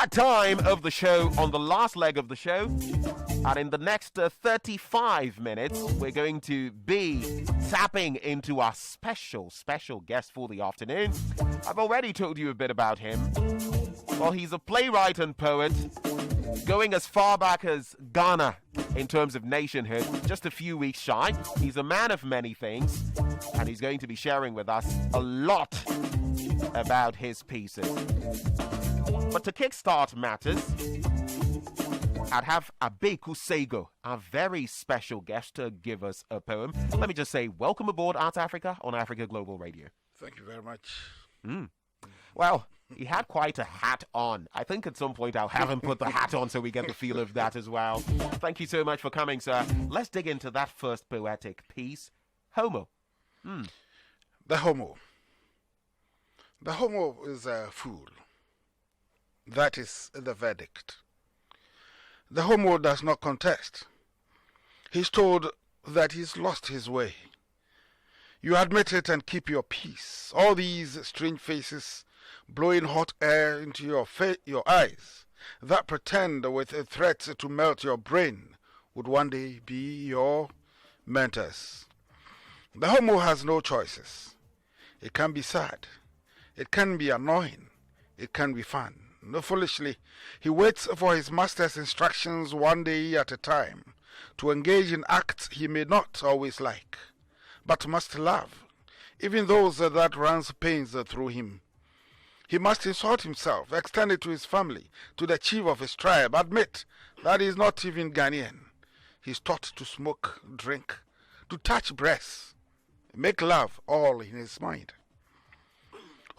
that time of the show, on the last leg of the show. And in the next 35 minutes, we're going to be tapping into our special guest for the afternoon. I've already told you a bit about him. Well, he's a playwright and poet, going as far back as Ghana in terms of nationhood, just a few weeks shy. He's a man of many things, and he's going to be sharing with us a lot about his pieces. But to kickstart matters, I'd have Abeiku Sagoe, our very special guest, to give us a poem. Let me just say, welcome aboard Art Africa on Africa Global Radio. Thank you very much. Well, he had quite a hat on. I think at some point I'll have him put the hat on so we get the feel of that as well. Thank you so much for coming, sir. Let's dig into that first poetic piece, Homo. The Homo. The Homo is a fool. That is the verdict. The Homo does not contest. He's told that he's lost his way. You admit it and keep your peace. All these strange faces blowing hot air into your eyes that pretend with threats to melt your brain would one day be your mentors. The Homo has no choices. It can be sad. It can be annoying. It can be fun. No, foolishly, he waits for his master's instructions one day at a time to engage in acts he may not always like, but must love, even those that runs pains through him. He must insult himself, extend it to his family, to the chief of his tribe, admit that he is not even Ghanaian. He's taught to smoke, drink, to touch breasts, make love, all in his mind.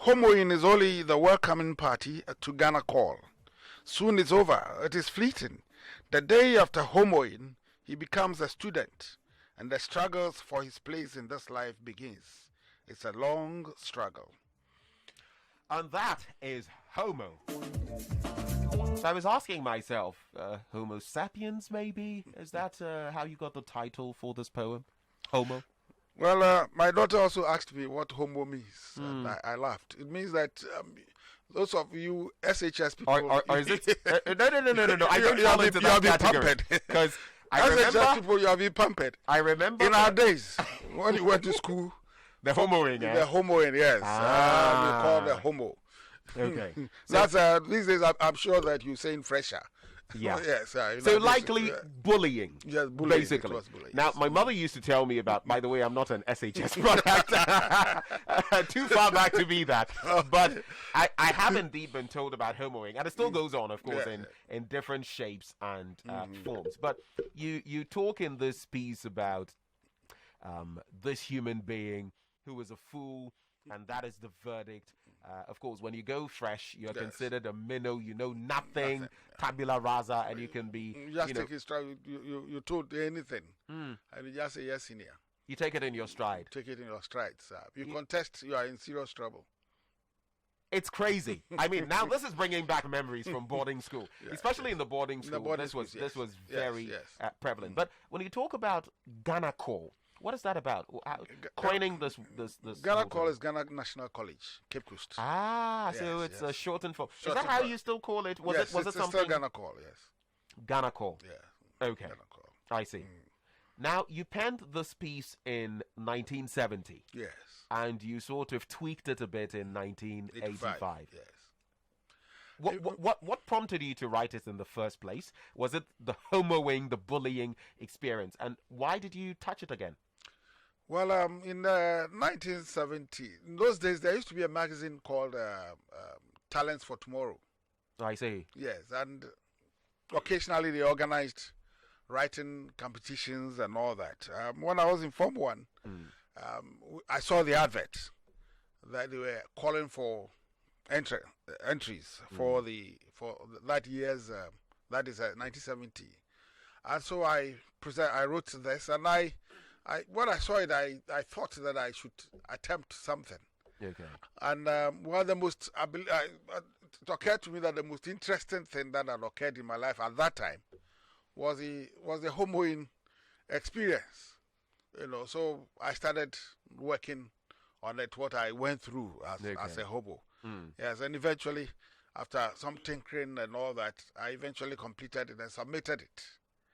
Homoing is only the welcoming party to Ghana call. Soon it's over, it is fleeting. The day after homoing, he becomes a student, and the struggles for his place in this life begins. It's a long struggle. And that is Homo. So I was asking myself, Homo sapiens maybe? Is that how you got the title for this poem? Homo? Well, my daughter also asked me what homo means, and I laughed. It means that those of you SHS people... Or is it... No. I don't fall into that category. Because I remember... SHS people, you have been pampered. I remember... In our days, when you went to school... The homoing, yeah? The homoing, yes. We call the homo. Okay. That's these days, I'm sure that you're saying fresher. Yeah. Yes. So likely bullying. Yes, bullying. Basically. It was bullying. Now, my mother used to tell me about, by the way, I'm not an SHS product. Too far back to be that. But I have indeed been told about homoing. And it still goes on, of course, in different shapes and forms. But you talk in this piece about this human being who is a fool, and that is the verdict. Of course, when you go fresh, you're considered a minnow. You know nothing, tabula rasa, and you can be. You just take it stride. You told anything, and you just say yes in here. You take it in your stride. Take it in your stride, sir. You contest, you are in serious trouble. It's crazy. I mean, now this is bringing back memories from boarding school, especially in the boarding school. This was very prevalent. But when you talk about Ghana Call, what is that about? Coining this Ghana Call is Ghana National College, Cape Coast. So it's a shortened form. Is that how you still call it? Was it something? Still Ghana Call, yes. Ghana Call. Yeah. Okay. Ghana Call. I see. Now, you penned this piece in 1970. Yes. And you sort of tweaked it a bit in 1985. Yes. What prompted you to write it in the first place? Was it the homoing, the bullying experience? And why did you touch it again? Well, in 1970, in those days, there used to be a magazine called Talents for Tomorrow. I see. Yes, and occasionally they organized writing competitions and all that. When I was in Form 1, I saw the advert that they were calling for entries for that year's, that is 1970. And so I wrote this, and when I saw it, I thought that I should attempt something. Okay. And it occurred to me that the most interesting thing that had occurred in my life at that time was the homoing experience. So I started working on it, what I went through as a hobo. Yes, and eventually after some tinkering and all that, I eventually completed it and submitted it.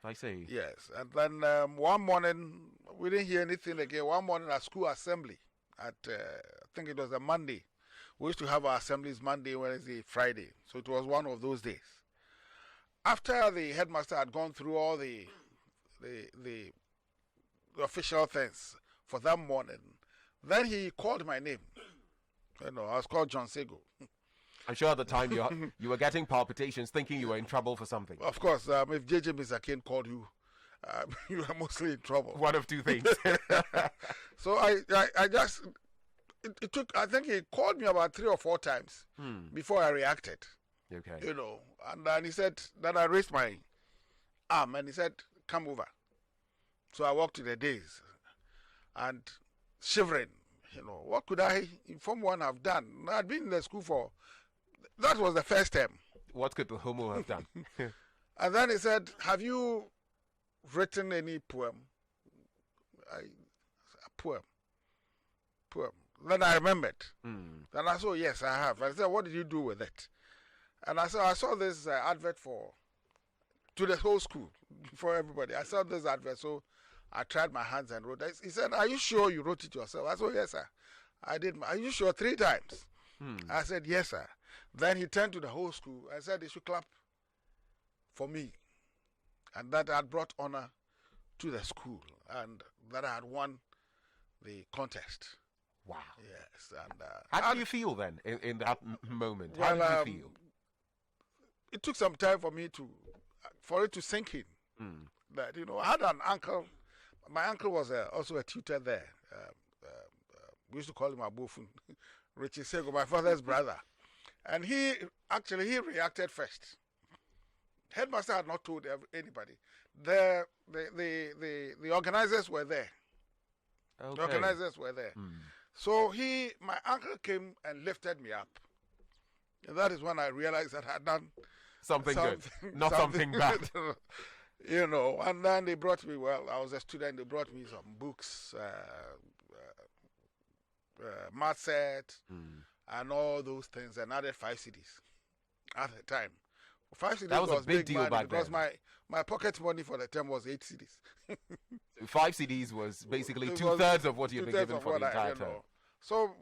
I see. Yes, and then one morning, we didn't hear anything again. One morning at school assembly, I think it was a Monday. We used to have our assemblies Monday, Wednesday, Friday. So it was one of those days. After the headmaster had gone through all the official things for that morning, then he called my name. I was called John Sagoe. I'm sure at the time you were getting palpitations, thinking you were in trouble for something. Of course, if J.J. Mizakin called you, you are mostly in trouble. One of two things. So I just, it took, I think he called me about 3 or 4 times before I reacted. Okay. And then he said, then I raised my arm and he said, come over. So I walked to the days and shivering, what could I inform one have done? I'd been in the school that was the first term. What could the homo have done? And then he said, have you written any poem? A poem. Then I remembered. Then I said, yes, I have. I said, what did you do with it? And I said, I saw this advert to the whole school, for everybody. I saw this advert, so I tried my hands and wrote it. He said, are you sure you wrote it yourself? I said, yes, sir. I did. Are you sure? 3 times. I said, yes, sir. Then he turned to the whole school and said they should clap for me. And that I had brought honor to the school and that I had won the contest. Wow. Yes. And how did you feel then in that moment? Well, how did you feel? It took some time for it to sink in. That, I had an uncle. My uncle was also a tutor there. We used to call him Abofun, Richie Sagoe, my father's brother. And he reacted first. Headmaster had not told anybody. The organizers were there. Okay. The organizers were there. So my uncle came and lifted me up. And that is when I realized that I had done something good, not something bad. And then they brought me, I was a student, they brought me some books, math set, and all those things, and added 5 CDs at the time. 5 CDs that was a big deal back because then. my pocket money for the term was 8 CDs. 5 CDs was basically 2/3 of what you'd been given for the entire term. So,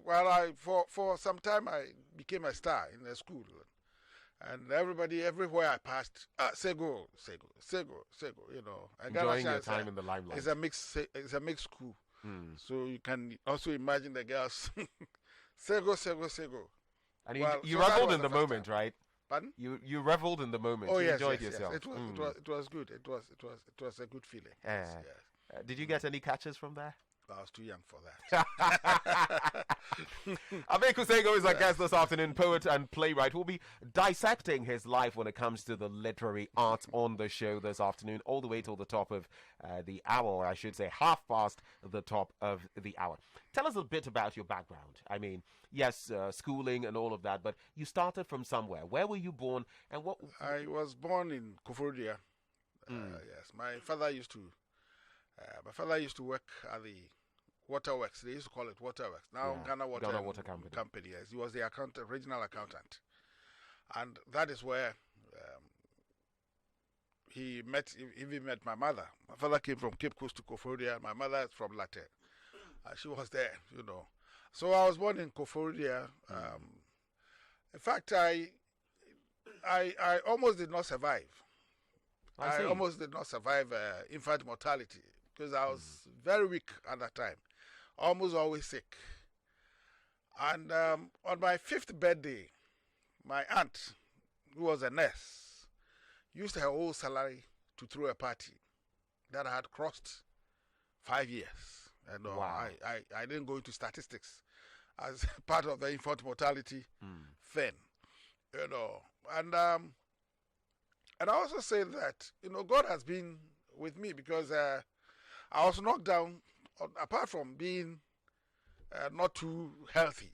for some time, I became a star in the school. And everywhere I passed, Sagoe. Enjoying your time in the limelight. It's a mixed school. So you can also imagine the girls. Sagoe. And you reveled in the moment, right? Pardon? You reveled in the moment. Oh, you yes, enjoyed yes, yourself. Yes. It was good. It was a good feeling. Yes. Did you get any catches from there? I was too young for that. Abeiku Sagoe is our guest this afternoon, poet and playwright. We'll be dissecting his life when it comes to the literary arts on the show this afternoon, all the way till the top of the hour, or I should say half past the top of the hour. Tell us a bit about your background. I mean, yes, schooling and all of that, but you started from somewhere. Where were you born and what? I was born in Koforidua. Yes, my father used to work at the Waterworks. They used to call it Waterworks. Now Ghana Water Company. Yes, he was the regional accountant, and that is where he met my mother. My father came from Cape Coast to Koforidua. My mother is from Latte. She was there, So I was born in Koforidua. In fact, I almost did not survive. I almost did not survive infant mortality because I was very weak at that time. Almost always sick. And on my 5th birthday, my aunt, who was a nurse, used her whole salary to throw a party that I had crossed 5 years. And wow. I didn't go into statistics as part of the infant mortality thing. And I also say that, God has been with me because I was knocked down, apart from being not too healthy.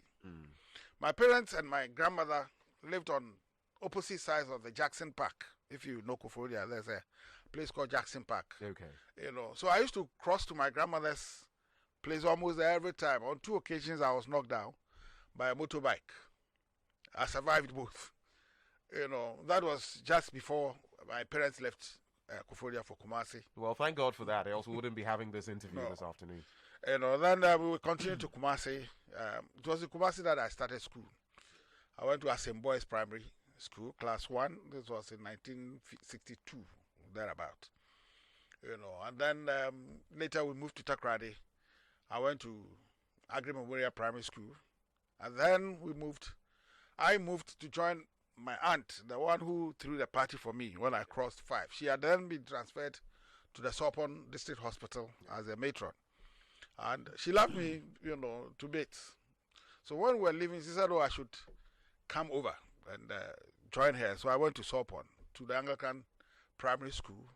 My parents and my grandmother lived on opposite sides of the Jackson Park. If you know Koforidua, there's a place called Jackson Park. Okay. So I used to cross to my grandmother's place almost every time. On 2 occasions, I was knocked down by a motorbike. I survived both. That was just before my parents left Koforia for Kumasi. Well, thank God for that. Else we wouldn't be having this interview this afternoon. Then we will continue to Kumasi. It was in Kumasi that I started school. I went to Asim Boys Primary School, Class 1. This was in 1962, thereabout. And then later we moved to Takrady. I went to Agri Memorial Primary School. And then I moved to join my aunt, the one who threw the party for me when I crossed 5. She had then been transferred to the Sopon District Hospital as a matron. And she loved me, to bits. So when we were leaving, she said, I should come over and join her. So I went to Sopon, to the Anglican Primary School,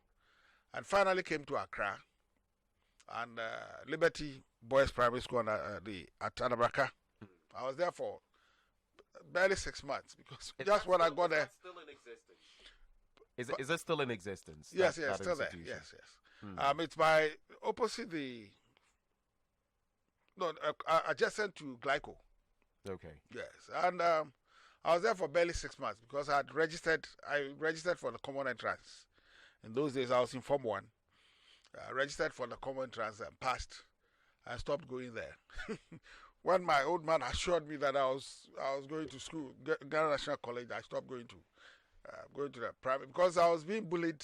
and finally came to Accra and Liberty Boys Primary School at Anabraka. I was there for barely 6 months because just when I got there. Is still in existence? Is it still in existence? Yes, still there. Yes. It's by opposite adjacent to Glyco. Okay. Yes, and I was there for barely 6 months because I registered for the common entrance. In those days, I was in Form 1. I registered for the common entrance and passed. I stopped going there. When my old man assured me that I was going to school, Ghana National College, I stopped going to the primary because I was being bullied.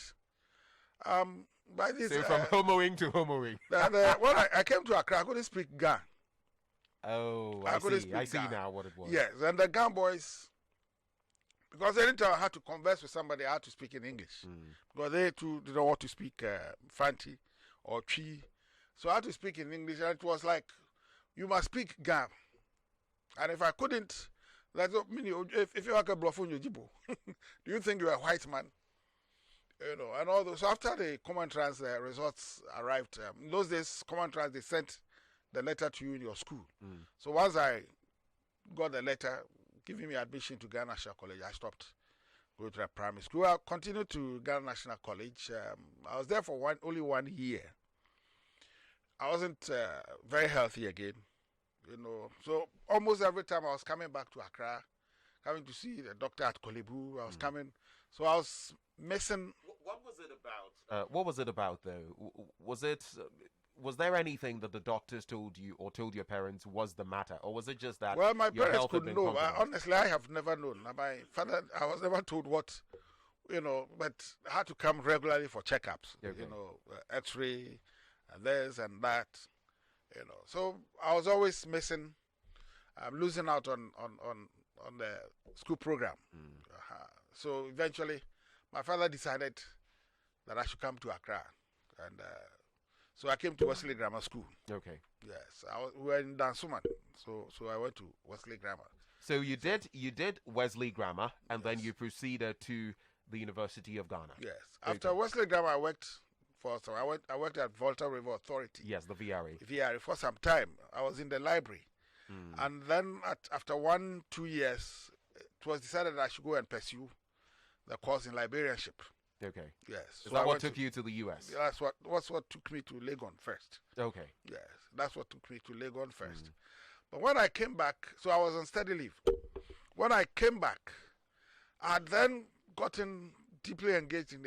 By this. So from homoing to homoing. When I came to Accra, I couldn't speak Ga. Oh, I see now what it was. Yes, and the Ga boys, because anytime I had to converse with somebody, I had to speak in English. Because they too didn't want to speak Fanti or Chi. So I had to speak in English, and it was like, you must speak Ga. And if I couldn't, that's what meaning. If you are a bluff on your jibo, do you think you're a white man? And all those. So after the common trans results arrived, in those days, common trans, they sent the letter to you in your school. So once I got the letter giving me admission to Ghana National College, I stopped going to the primary school. I continued to Ghana National College. I was there for only 1 year. I wasn't very healthy again, So almost every time I was coming back to Accra, coming to see the doctor at Kolebu, I was coming. So I was missing. What was it about? What was it about, though? Was there anything that the doctors told you or told your parents was the matter, or was it just that? Well, my parents couldn't know. Honestly, I have never known. My father, I was never told what, but I had to come regularly for checkups. Okay. X-ray. And this and that, So I was always missing, losing out on the school program. So eventually, my father decided that I should come to Accra, and so I came to Wesley Grammar School. Okay. Yes, we were in Dansuman, so I went to Wesley Grammar. So you did Wesley Grammar, and then you proceeded to the University of Ghana. Yes. After Wesley Grammar, I worked. I worked at Volta River Authority. Yes, the VRA. VRA for some time. I was in the library. And then after 1-2 years, it was decided that I should go and pursue the course in librarianship. Okay. Yes. Is that what took you to the U.S.? That's what took me to Legon first. Okay. Yes, that's what took me to Legon first. But when I came back, so I was on study leave. When I came back, I had then gotten deeply engaged in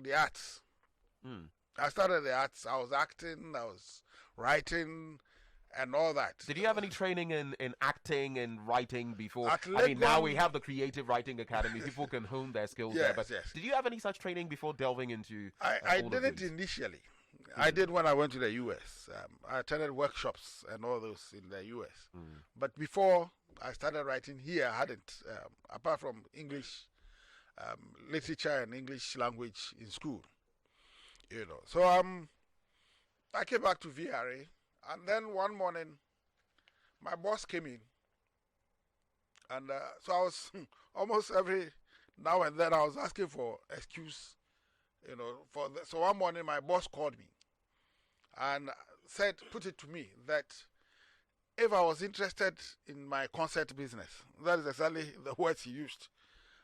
the arts. I started the arts. I was acting, I was writing, and all that. Did you have any training in acting and writing before? Now now we have the Creative Writing Academy. People can hone their skills there. But did you have any such training before delving into? I didn't initially. I did when I went to the U.S. I attended workshops and all those in the U.S. But before I started writing here, I hadn't, apart from English literature and English language in school. So I came back to VRA, and then one morning, my boss came in, and so I was almost every now and then I was asking for excuse, so one morning my boss called me, and put it to me that if I was interested in my concert business, that is exactly the words he used.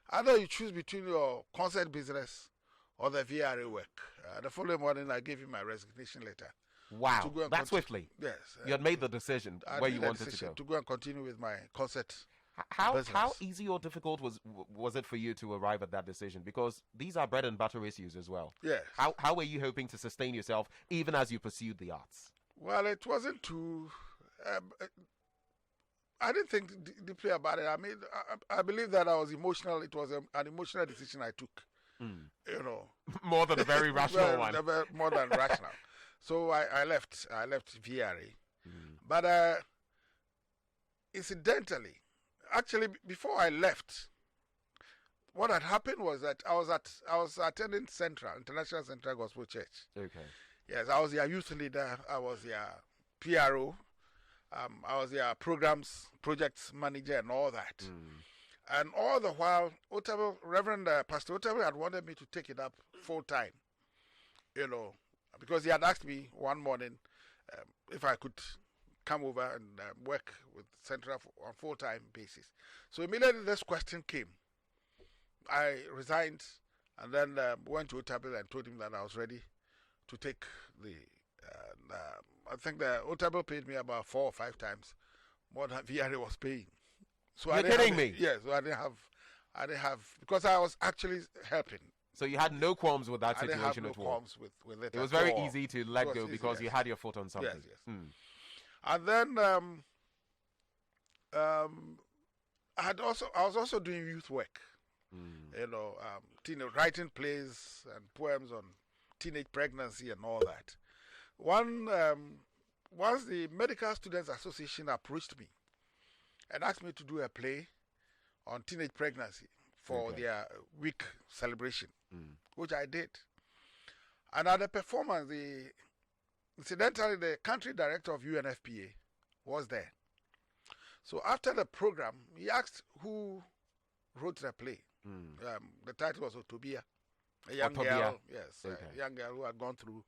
Either you choose between your concert business or the VRA work. The following morning, I gave him my resignation letter. Wow, that swiftly? Yes. You had made the decision where you wanted to go. To go and continue with my concert How easy or difficult was it for you to arrive at that decision? Because these are bread and butter issues as well. Yes. How were you hoping to sustain yourself even as you pursued the arts? Well, it wasn't too. I didn't think deeply about it. I mean, I believe that I was emotional. It was an emotional decision I took. You know, more than a very rational one. More than rational. So I left VRA. But incidentally, actually, before I left, what had happened was that I was attending International Central Gospel Church. Okay. Yes, I was their youth leader. I was their PRO. I was their projects manager and all that. And all the while, Reverend Pastor Otabil had wanted me to take it up full time, you know, because he had asked me one morning if I could come over and work with Central on full-time basis. So immediately this question came. I resigned and then went to Otabil and told him that I was ready to take the. I think the Otabil paid me about 4 or 5 times more than VRA was paying. So You're kidding me? Yes, so I didn't have because I was actually helping. So you had no qualms with that situation I didn't have at no all? qualms with it. It was very easy to let go because you had your foot on something. Yes. And then I was also doing youth work. You know, writing plays and poems on teenage pregnancy and all that. Once the Medical Students Association approached me and asked me to do a play on teenage pregnancy for their week celebration, which I did. And at the performance, incidentally, the country director of UNFPA was there. So after the program, he asked who wrote the play. The title was Otobia, a young girl, a young girl who had gone through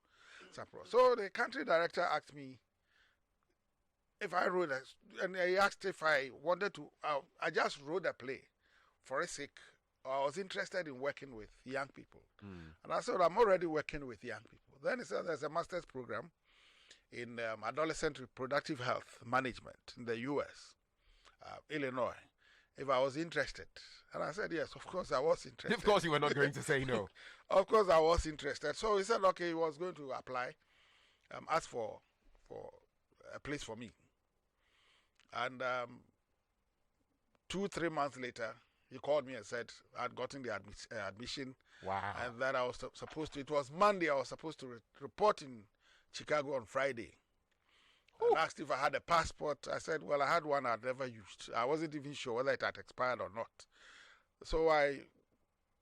some process. So the country director asked me if I wrote it, and he asked if I wanted to. I just wrote a play for a sake. I was interested in working with young people. And I said, I'm already working with young people. Then he said there's a master's program in adolescent reproductive health management in the U.S., Illinois, if I was interested. And I said, yes, of course I was interested. Of course you were not going to say no. Of course I was interested. So he said, okay, he was going to apply, ask for a place for me. And 2-3 months later, he called me and said I'd gotten the admission. Wow. And that I was supposed to, it was Monday, I was supposed to report in Chicago on Friday. And asked if I had a passport. I said, well, I had one I'd never used. I wasn't even sure whether it had expired or not. So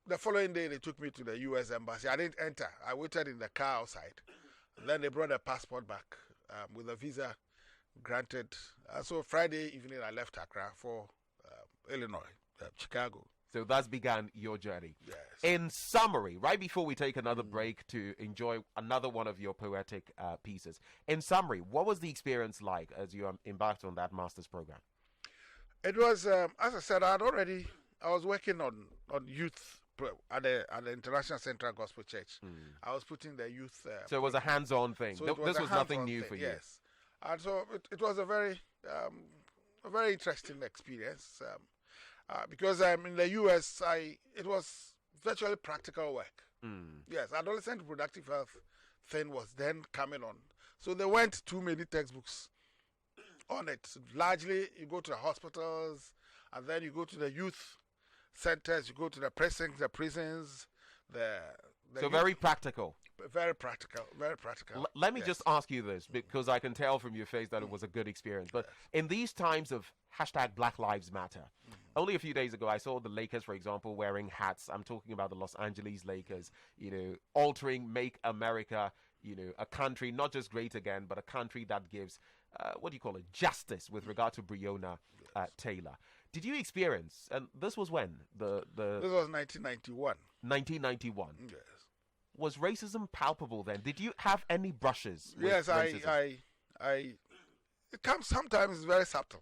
the following day, they took me to the U.S. Embassy. I didn't enter. I waited in the car outside. And then they brought a passport back with a visa granted. So Friday evening, I left Accra for Illinois, Chicago. So thus began your journey. Yes. In summary, right before we take another break to enjoy another one of your poetic pieces, in summary, what was the experience like as you embarked on that master's program? It was, as I said, I was working on youth at the International Central Gospel Church. I was putting the youth. So it was a hands-on thing. So this was nothing new for you. Yes, and so it was a very interesting experience. Because in the U.S., it was virtually practical work. Yes, adolescent reproductive health thing was then coming on. So there weren't too many textbooks on it. Largely, you go to the hospitals, and then you go to the youth centers, you go to the precincts, the prisons. So very practical. Very practical, very practical. Let me just ask you this, because I can tell from your face that it was a good experience. But in these times of hashtag Black Lives Matter, only a few days ago, I saw the Lakers, for example, wearing hats. I'm talking about the Los Angeles Lakers, altering Make America, a country not just great again, but a country that gives, justice with regard to Breonna Taylor. Did you experience, and this was when? This was 1991. 1991. Yes. Was racism palpable then? Did you have any brushes with Yes, racism? It comes sometimes very subtle.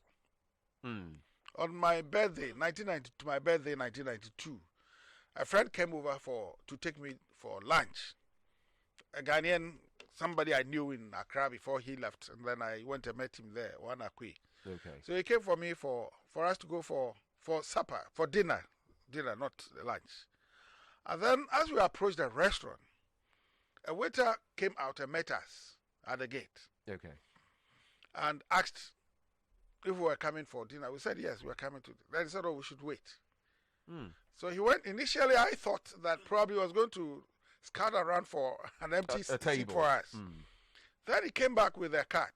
On my birthday, 1992, a friend came over to take me for lunch. A Ghanaian, somebody I knew in Accra before he left, and then I went and met him there, one Akwe. Okay. So he came for me for us to go for supper, for dinner, not lunch. And then as we approached the restaurant, a waiter came out and met us at the gate. Okay. And asked if we were coming for dinner. We said yes, we were coming to. Then he said, oh, we should wait. So he went. Initially, I thought that probably he was going to scout around for an empty seat table for us. Then he came back with a card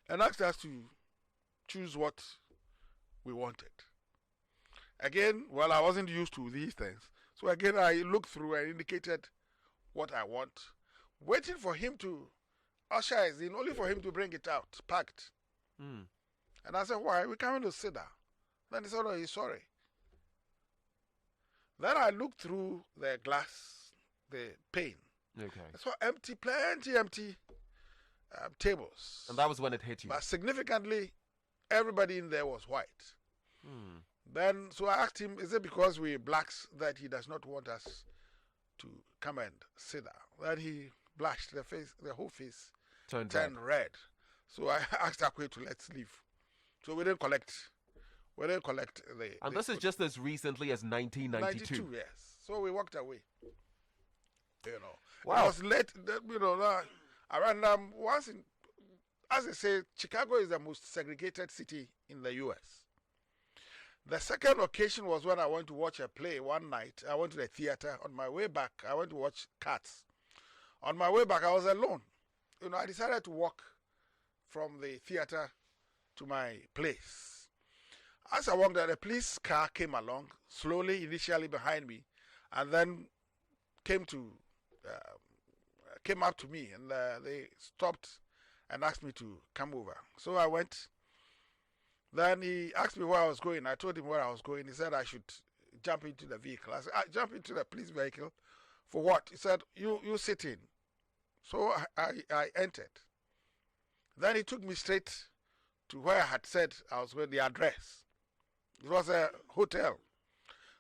and asked us to choose what we wanted. Again, well, I wasn't used to these things. So again, I looked through and indicated what I want, waiting for him to usher us in, only for him to bring it out, packed. And I said, why? We're coming to sit down. Then he said, oh, he's sorry. Then I looked through the glass, the pane. Okay. I saw plenty empty tables. And that was when it hit you. But significantly, everybody in there was white. Then, so I asked him, is it because we're blacks that he does not want us to come and sit down? Then he blushed, the whole face turned red. So I asked Akwe to let's leave. So we didn't collect the. And this is just as recently as 1992. 92, yes. So we walked away. You know. Wow. It was late, you know, around once in, as I say, Chicago is the most segregated city in the U.S. The second occasion was when I went to watch a play one night. I went to the theater. On my way back, I went to watch Cats. On my way back, I was alone. You know, I decided to walk from the theater to my place. As I walked there, a police car came along, slowly, initially behind me, and then came up to me, and they stopped and asked me to come over. So I went. Then he asked me where I was going. I told him where I was going. He said I should jump into the vehicle. I said, jump into the police vehicle? For what? He said, you sit in. So I entered. Then he took me straight to where I had said I was going, the address. It was a hotel.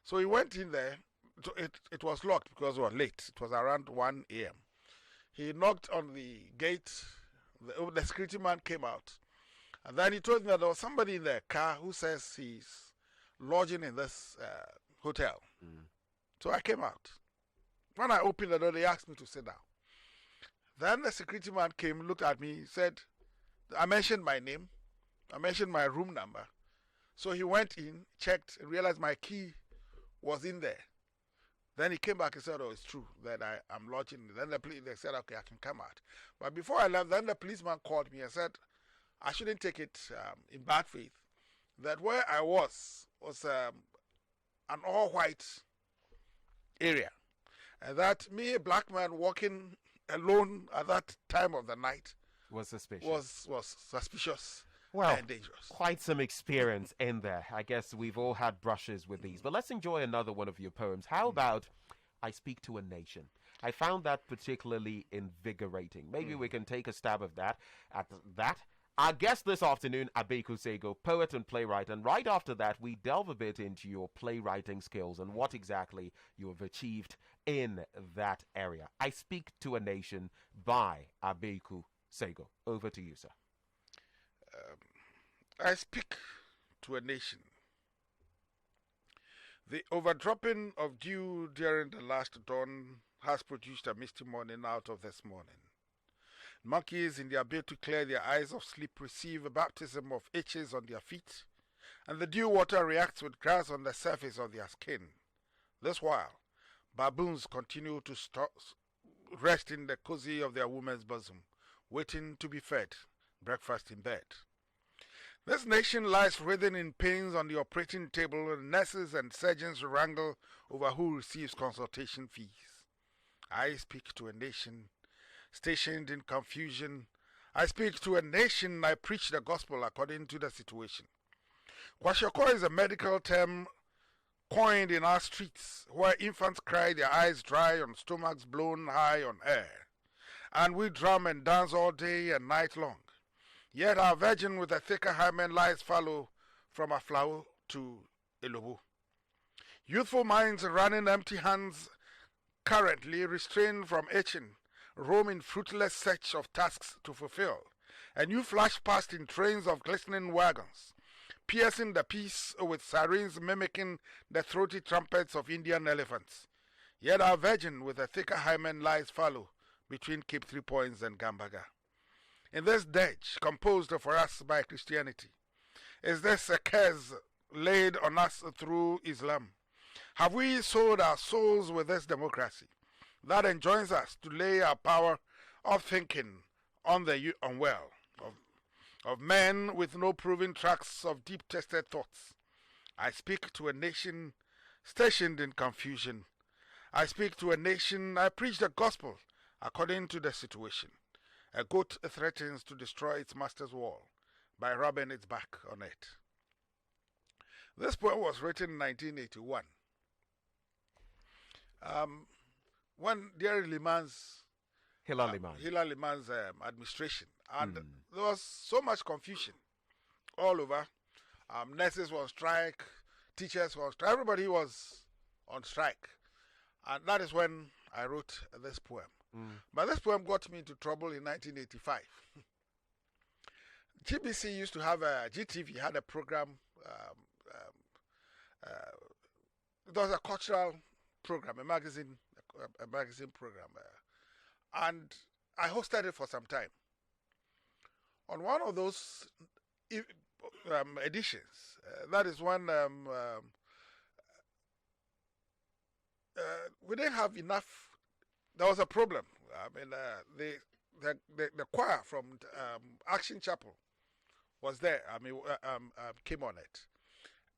So he went in there. It was locked because we were late. It was around 1 a.m. He knocked on the gate. The security man came out. And then he told me that there was somebody in the car who says he's lodging in this hotel. So I came out. When I opened the door, they asked me to sit down. Then the security man came, looked at me, said, I mentioned my name. I mentioned my room number. So he went in, checked, and realized my key was in there. Then he came back and said, oh, it's true that I'm lodging. Then they said, okay, I can come out. But before I left, then the policeman called me and said, I shouldn't take it in bad faith, that where I was an all-white area. And that me, a black man, walking alone at that time of the night was suspicious. Was suspicious well, and dangerous. Quite some experience in there. I guess we've all had brushes with these. But let's enjoy another one of your poems. How about I Speak to a Nation? I found that particularly invigorating. Maybe we can take a stab of that at that. Our guest this afternoon, Abeiku Sagoe, poet and playwright. And right after that, we delve a bit into your playwriting skills and what exactly you have achieved in that area. I Speak to a Nation by Abeiku Sagoe. Over to you, sir. I speak to a nation. The overdropping of dew during the last dawn has produced a misty morning out of this morning. Monkeys, in their bid to clear their eyes of sleep, receive a baptism of itches on their feet, and the dew water reacts with grass on the surface of their skin. This while, baboons continue to rest in the cozy of their woman's bosom, waiting to be fed breakfast in bed. This nation lies writhing in pains on the operating table, and nurses and surgeons wrangle over who receives consultation fees. I speak to a nation stationed in confusion. I speak to a nation. I preach the gospel according to the situation. Kwashiorkor is a medical term coined in our streets, where infants cry their eyes dry on stomachs blown high on air. And we drum and dance all day and night long. Yet our virgin with a thicker hymen lies fallow from Aflao to Elobo. Youthful minds running empty hands, currently restrained from itching, roam in fruitless search of tasks to fulfill. and you flash past in trains of glistening wagons, piercing the peace with sirens mimicking the throaty trumpets of Indian elephants. Yet our virgin with a thicker hymen lies fallow between Cape 3 Points and Gambaga. In this dirge, composed for us by Christianity, is this a curse laid on us through Islam? Have we sold our souls with this democracy that enjoins us to lay our power of thinking on the unwell, of men with no proven tracks of deep-tested thoughts? I speak to a nation stationed in confusion. I speak to a nation, I preach the gospel according to the situation. A goat threatens to destroy its master's wall by rubbing its back on it. This poem was written in 1981. When Hillary Liman's administration, and there was so much confusion all over. Nurses were on strike, teachers were on strike, everybody was on strike. And that is when I wrote this poem. But this poem got me into trouble in 1985. GBC used to have GTV had a program. It was a cultural program, a magazine program, and I hosted it for some time. On one of those editions, that is when we didn't have enough. There was a problem. I mean, the choir from Action Chapel was there. I mean, came on it,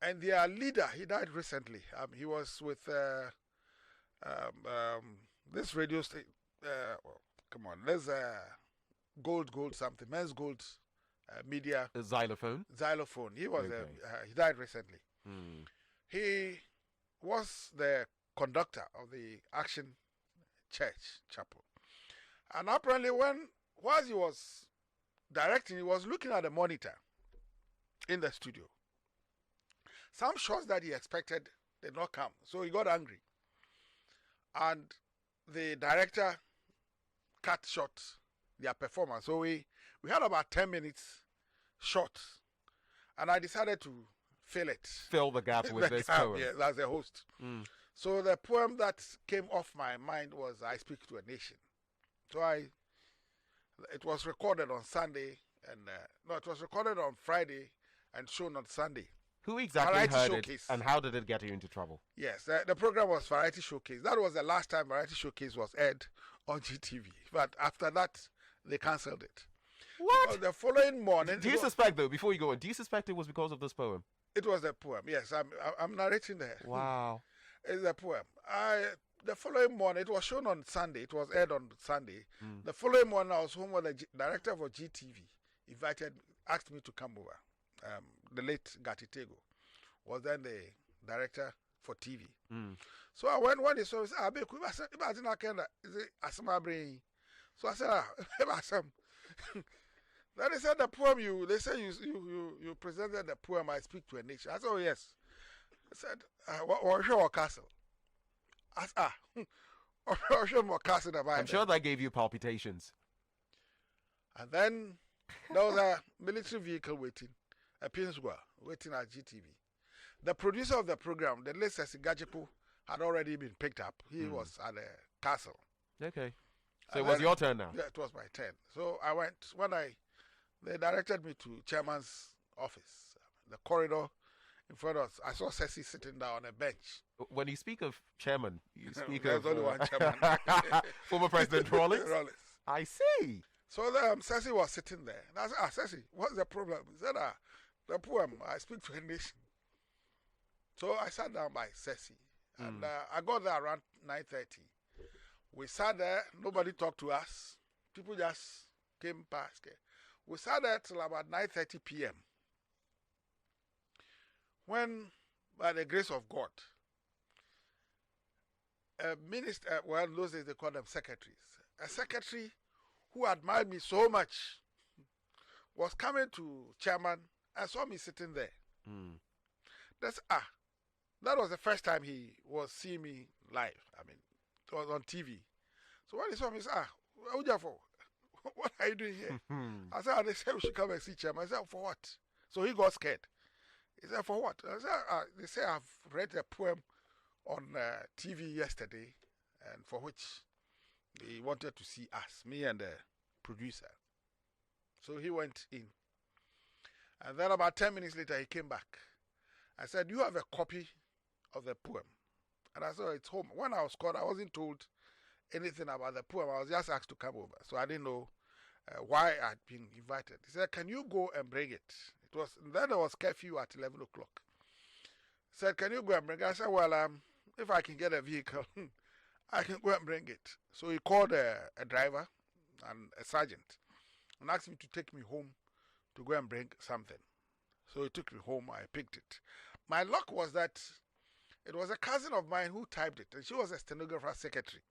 and their leader, he died recently. He was with this radio station. Come on, there's Gold something, Men's Gold Media. A xylophone. He was. He died recently. He was the conductor of the Action Church Chapel, and apparently while he was directing, he was looking at the monitor in the studio. Some shots that he expected did not come, so he got angry, and the director cut short their performance. So we had about 10 minutes short, and I decided to fill the gap with this poem. Yeah, as a host. So the poem that came off my mind was "I Speak to a Nation." So it was recorded on Sunday, and it was recorded on Friday and shown on Sunday. Who exactly heard Showcase. It, and how did it get you into trouble? Yes, the program was Variety Showcase. That was the last time Variety Showcase was aired on GTV. But after that, they cancelled it. What? Because the following morning... Do you suspect, though, before you go on, do you suspect it was because of this poem? It was the poem, yes. I'm narrating there. Wow. It's a poem. The following morning, it was shown on Sunday. It was aired on Sunday. The following morning, I was home when the director for GTV asked me to come over. The late Gatitego was then the director for TV. So I went when he saw me, Abeiku, so I said, then he said the poem you presented the poem "I Speak to a Nation." I said, oh yes. I said, what castle? I said, I'm sure that gave you palpitations. And then there was a military vehicle waiting, a Pinswa waiting at GTV. The producer of the program, the late Sesi Gajipo, had already been picked up. He was at the castle. Okay. So it was your turn now? Yeah, it was my turn. So I went, they directed me to chairman's office, the corridor in front of us. I saw Sesi sitting down on a bench. When you speak of chairman, you speak There's of... only one chairman. Former President Rawlings? I see. So Sesi was sitting there. And I said, Sesi, what's the problem? He said, the poem, "I Speak to a Nation." So I sat down by Sesi. And I got there around 9:30. We sat there. Nobody talked to us. People just came past. We sat there till about 9:30 p.m. When, by the grace of God, a minister, well, those days they call them secretaries, a secretary who admired me so much was coming to chairman and saw me sitting there. That was the first time he was seeing me live. I mean, it was on TV. So when he saw me, he said, what are you doing here? I said, they said we should come and see chairman. I said, for what? So he got scared. He said, for what? I said, they say I've read a poem on TV yesterday, and for which they wanted to see us, me and the producer. So he went in. And then about 10 minutes later, he came back. I said, do you have a copy of the poem? And I said, it's home. When I was called, I wasn't told anything about the poem. I was just asked to come over. So I didn't know why I'd been invited. He said, can you go and bring it? Then there was curfew at 11 o'clock. He said, can you go and bring it? I said, well, if I can get a vehicle, I can go and bring it. So he called a driver and a sergeant and asked him to take me home to go and bring something. So he took me home. I picked it. My luck was that it was a cousin of mine who typed it, and she was a stenographer secretary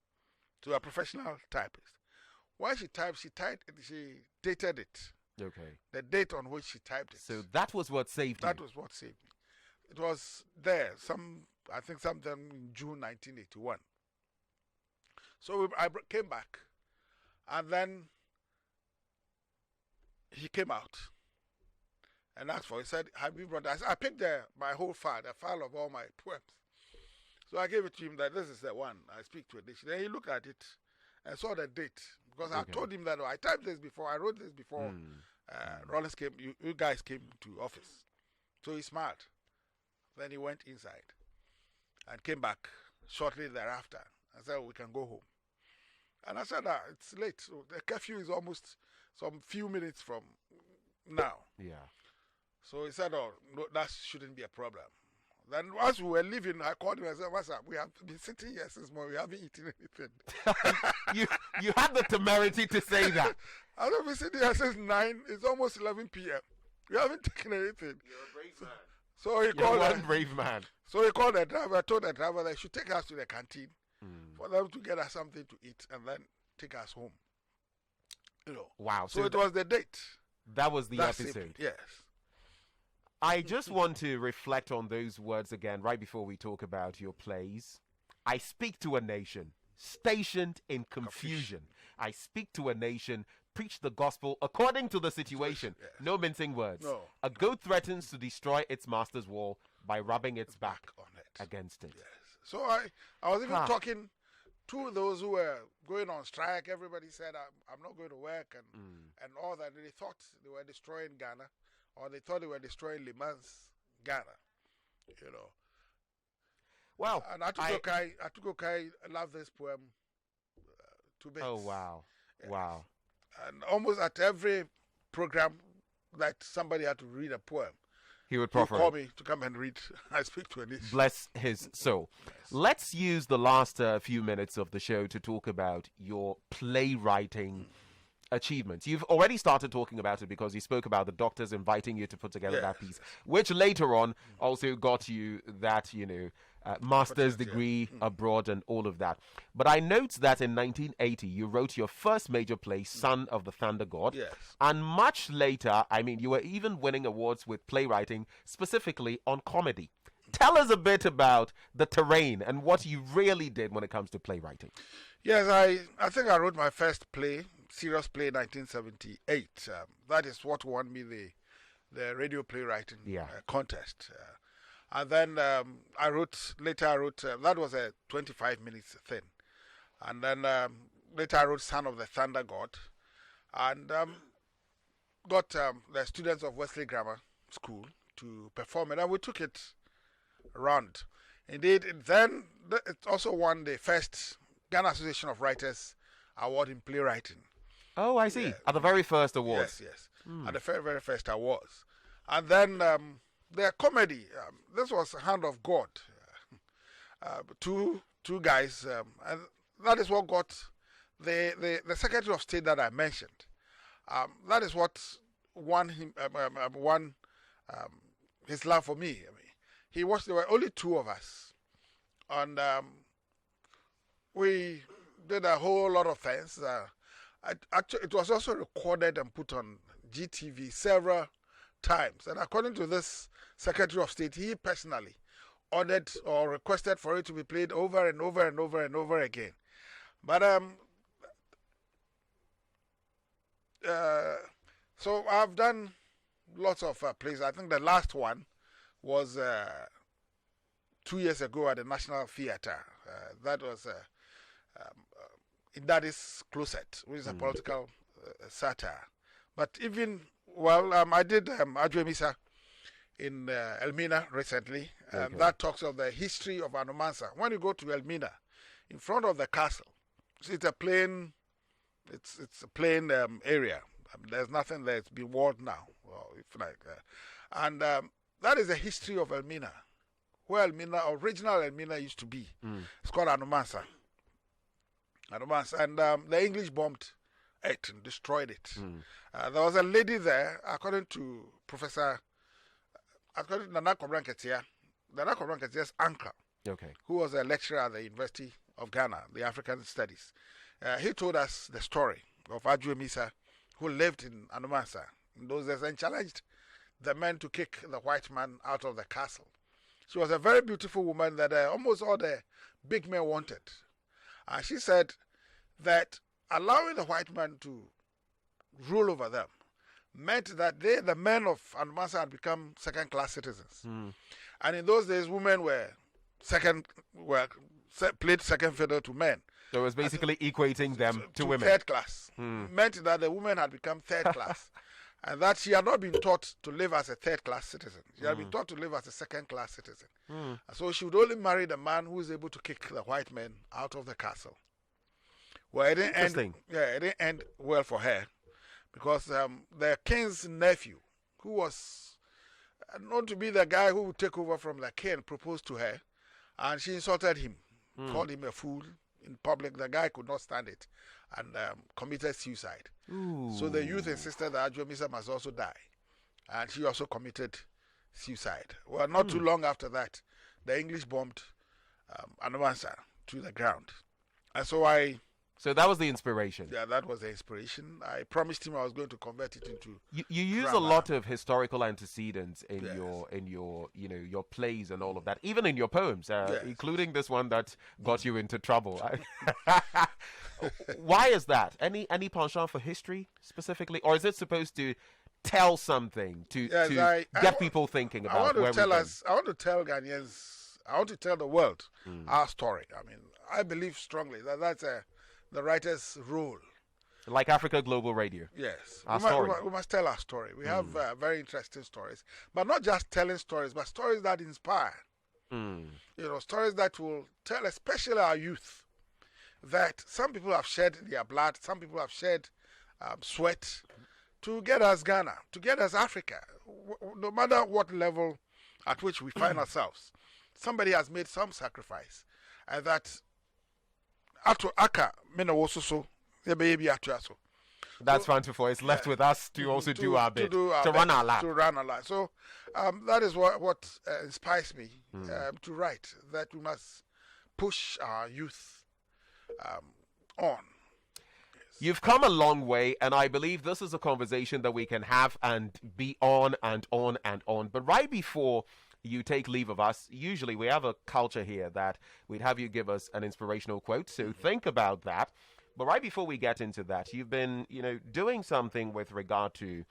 to a professional typist. When she typed, she dated it. Okay. The date on which she typed it. So that was what saved you. That was what saved me. It was there, I think sometime in June 1981. So I came back, and then he came out and asked for it. He said, have you brought that? I picked my whole file, the file of all my poems. So I gave it to him that this is the one I speak to a nation. Then he looked at it and saw the date. Because I told him that I typed this before, I wrote this before Rollins came, you guys came to office. So he smiled. Then he went inside and came back shortly thereafter and said, we can go home. And I said, it's late. So the curfew is almost some few minutes from now. Yeah. So he said, oh, no, that shouldn't be a problem. Then as we were leaving, I called him and said, what's up? We have been sitting here since morning. We haven't eaten anything. you had the temerity to say that. I've been sitting here since 9. It's almost 11 p.m. We haven't taken anything. You're a brave man. So he You're called one brave man. So he called the driver, told the driver that he should take us to the canteen for them to get us something to eat and then take us home. You know. Wow. So it was the date. That was the episode. Yes. I just want to reflect on those words again right before we talk about your plays. I speak to a nation stationed in confusion. I speak to a nation, preach the gospel according to the situation. Yes. No mincing words. No. A goat threatens to destroy its master's wall by rubbing its back on it. against it. Yes. So I was even talking to those who were going on strike. Everybody said, I'm not going to work and all that. They thought they were destroying Ghana. Or they thought they were destroying Le Mans, Ghana, you know. Wow. And Atukokai loved this poem to bits. Oh, wow. Yes. Wow. And almost at every program that somebody had to read a poem, he would call me to come and read. I speak to Anish. Bless his soul. Yes. Let's use the last few minutes of the show to talk about your playwriting achievements. You've already started talking about it because you spoke about the doctors inviting you to put together that piece, which later on also got you that, master's degree abroad and all of that. But I note that in 1980, you wrote your first major play, Son of the Thunder God. Yes. And much later, you were even winning awards with playwriting, specifically on comedy. Tell us a bit about the terrain and what you really did when it comes to playwriting. Yes, I think I wrote my first play, serious play, in 1978. That is what won me the radio playwriting contest. And then I wrote, that was a 25 minutes thing. And then later I wrote Son of the Thunder God. And got the students of Wesley Grammar School to perform it. And we took it around. Indeed, then it also won the first Ghana Association of Writers Award in Playwriting. Oh, I see. At the very first awards. Yes. At the very, very first awards. And then the comedy, this was Hand of God. Two guys, and that is what got the Secretary of State that I mentioned. That is what won him, his love for me. There were only two of us. And we did a whole lot of things. Actually, it was also recorded and put on GTV several times. And according to this Secretary of State, he personally ordered or requested for it to be played over and over and over and over again. But So I've done lots of plays. I think the last one was 2 years ago at the National Theatre. That was that is Closet, which is a political satire. But even, I did Adwemisa in Elmina recently. That talks of the history of Anomansa. When you go to Elmina, in front of the castle, it's a plain, it's a plain area. There's nothing there. It's been walled now, if like and that is the history of Elmina, where original Elmina used to be. It's called Anomansa. And the English bombed it and destroyed it. There was a lady there, according to Nana Kobranketea's uncle, who was a lecturer at the University of Ghana, the African Studies. He told us the story of Adwemisa, who lived in Anomansa in those days and challenged the men to kick the white man out of the castle. She was a very beautiful woman that almost all the big men wanted. And she said that allowing the white man to rule over them meant that the men of Anomansa, had become second-class citizens. And in those days, women played second fiddle to men. So it was basically equating them to women. Third class. Meant that the woman had become third class. And that she had not been taught to live as a third-class citizen. She had been taught to live as a second-class citizen. So she would only marry the man who is able to kick the white men out of the castle. Well, it didn't end well for her, because the king's nephew, who was known to be the guy who would take over from the king, proposed to her, and she insulted him, called him a fool in public. The guy could not stand it and committed suicide. So the youth insisted that Adwemisa must also die, and she also committed suicide. Well, not too long after that, the English bombed Anomansa to the ground. And so that was the inspiration. Yeah, that was the inspiration. I promised him I was going to convert it into. You use drama. a lot of historical antecedents in your plays and all of that, even in your poems, including this one that got you into trouble. Why is that? Any penchant for history specifically, or is it supposed to tell something to get people thinking about where we're going? I want to tell Ghanaians. I want to tell the world our story. I mean, I believe strongly that that's the writer's role. Like Africa Global Radio. Yes. We must tell our story. We have very interesting stories. But not just telling stories, but stories that inspire. Stories that will tell, especially our youth, that some people have shed their blood, some people have shed sweat to get us Ghana, to get us Africa. No matter what level at which we find ourselves, somebody has made some sacrifice. And that that's fantastic. It's left with us to also do our bit, to run our lap. So that is what inspires me to write, that we must push our youth on. You've come a long way, and I believe this is a conversation that we can have and be on and on and on. But right before you take leave of us, usually we have a culture here that we'd have you give us an inspirational quote, so think about that. But right before we get into that, you've been, doing something with regard to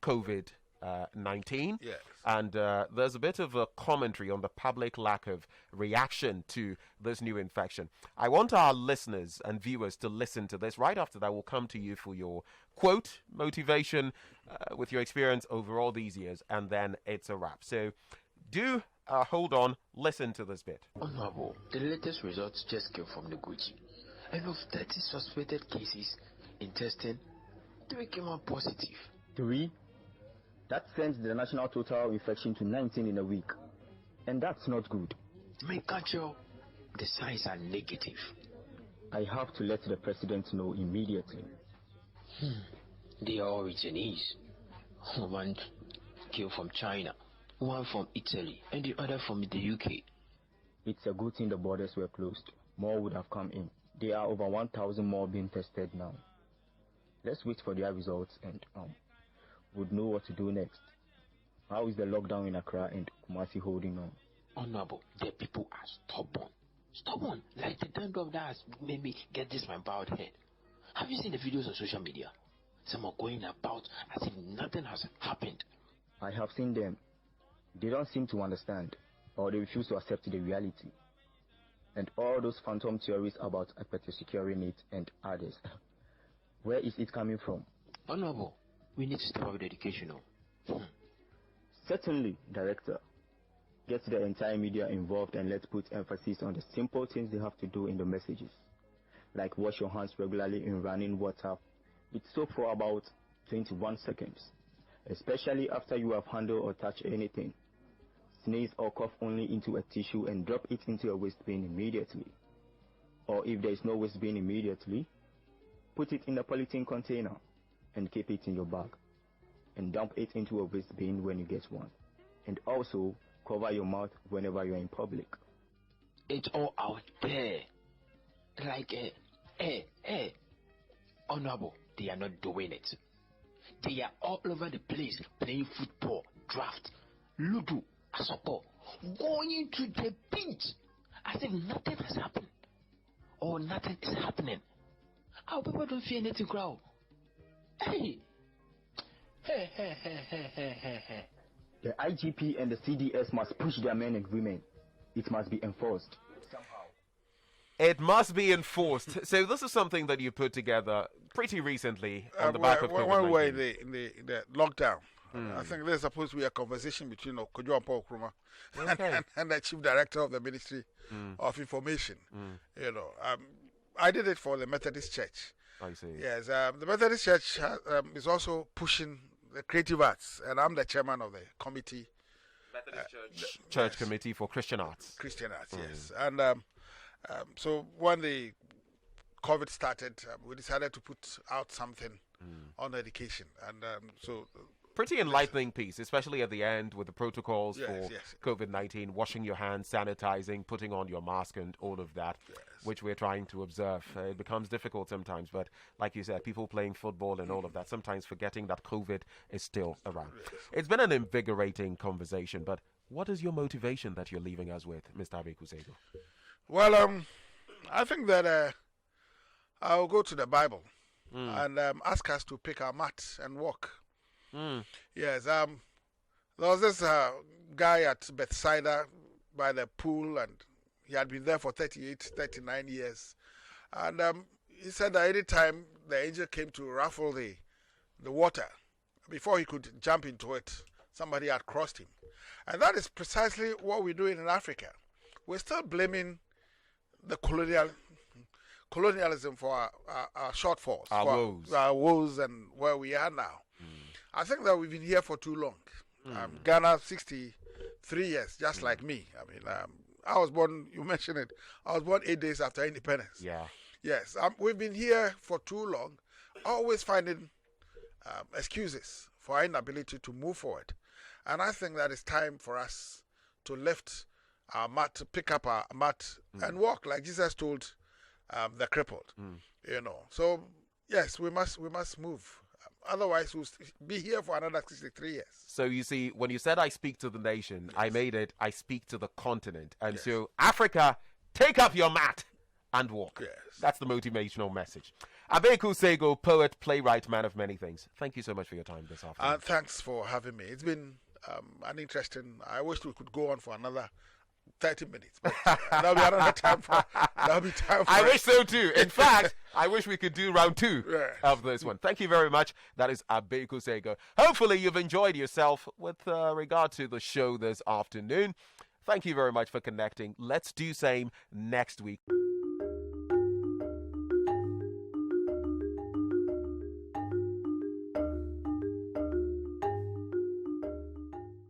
COVID-19. Yes. And there's a bit of a commentary on the public lack of reaction to this new infection. I want our listeners and viewers to listen to this. Right after that, we'll come to you for your quote, motivation, with your experience over all these years, and then it's a wrap. So do hold on, listen to this bit. Honorable, the latest results just came from the Gucci. And of 30 suspected cases in testing, 3 came out positive. 3? That sends the national total infection to 19 in a week. And that's not good. My culture, the signs are negative. I have to let the president know immediately. They are all returnees. One came from China, one from Italy, and the other from the UK. It's a good thing the borders were closed. More would have come in. There are over 1,000 more being tested now. Let's wait for their results and would know what to do next. How is the lockdown in Accra and Kumasi holding on? Honorable, the people are stubborn. Stubborn, like the dandruff that has made me get this my bowed head. Have you seen the videos on social media? Some are going about as if nothing has happened. I have seen them. They don't seem to understand, or they refuse to accept the reality. And all those phantom theories about Akakpo securing it and others, where is it coming from? Honorable, we need to step up with education. Certainly, Director. Get the entire media involved and let's put emphasis on the simple things they have to do in the messages. Like wash your hands regularly in running water with soap for about 21 seconds. Especially after you have handled or touched anything. Sneeze or cough only into a tissue and drop it into a waste bin immediately. Or if there is no waste bin immediately, put it in a polythene container and keep it in your bag. And dump it into a waste bin when you get one. And also, cover your mouth whenever you're in public. It's all out there. Like, Honorable, they are not doing it. They are all over the place playing football, draft, ludo, asoko, going to the beach as if nothing has happened or nothing is happening. Our people don't fear anything, crowd. Hey. The IGP and the CDS must push their men and women. It must be enforced. It must be enforced. So this is something that you put together pretty recently on the back of COVID-19. When we were in the lockdown, I think there's supposed to be a conversation between Kojo and Paul Krumah and the Chief Director of the Ministry of Information. You know, I did it for the Methodist Church. I see. Yes, the Methodist Church is also pushing the creative arts, and I'm the chairman of the committee. Methodist Church Committee for Christian Arts. Christian Arts, yes. And so when the COVID started, we decided to put out something on education. And so... Pretty enlightening piece, especially at the end with the protocols for COVID-19, washing your hands, sanitizing, putting on your mask and all of that, which we're trying to observe. It becomes difficult sometimes, but like you said, people playing football and all of that, sometimes forgetting that COVID is still around. It's been an invigorating conversation, but what is your motivation that you're leaving us with, Mr. Abeiku Sagoe? Well, I think that I'll go to the Bible and ask us to pick our mat and walk. Yes, there was this guy at Bethsaida by the pool, and he had been there for 39 years. And he said that any time the angel came to ruffle the water, before he could jump into it, somebody had crossed him. And that is precisely what we're doing in Africa. We're still blaming the colonialism for our shortfalls, our woes and where we are now. I think that we've been here for too long. Ghana, 63 years, just like me. I mean, I was born, you mentioned it, I was born 8 days after independence. Yeah. Yes, we've been here for too long, always finding excuses for our inability to move forward. And I think that it's time for us to lift our mat, to pick up our mat and walk like Jesus told the crippled. You know, so yes, we must move. Otherwise, we'll be here for another 63 years. So you see, when you said I speak to the nation, I made it, I speak to the continent. And so, Africa, take up your mat and walk. Yes. That's the motivational message. Abeiku Sagoe, poet, playwright, man of many things. Thank you so much for your time this afternoon. Thanks for having me. It's been an interesting... I wish we could go on for another 30 minutes. But that'll be another time for... I wish so too. In fact, I wish we could do round 2 of this one. Thank you very much. That is Abeiku Sagoe. Hopefully you've enjoyed yourself with regard to the show this afternoon. Thank you very much for connecting. Let's do same next week.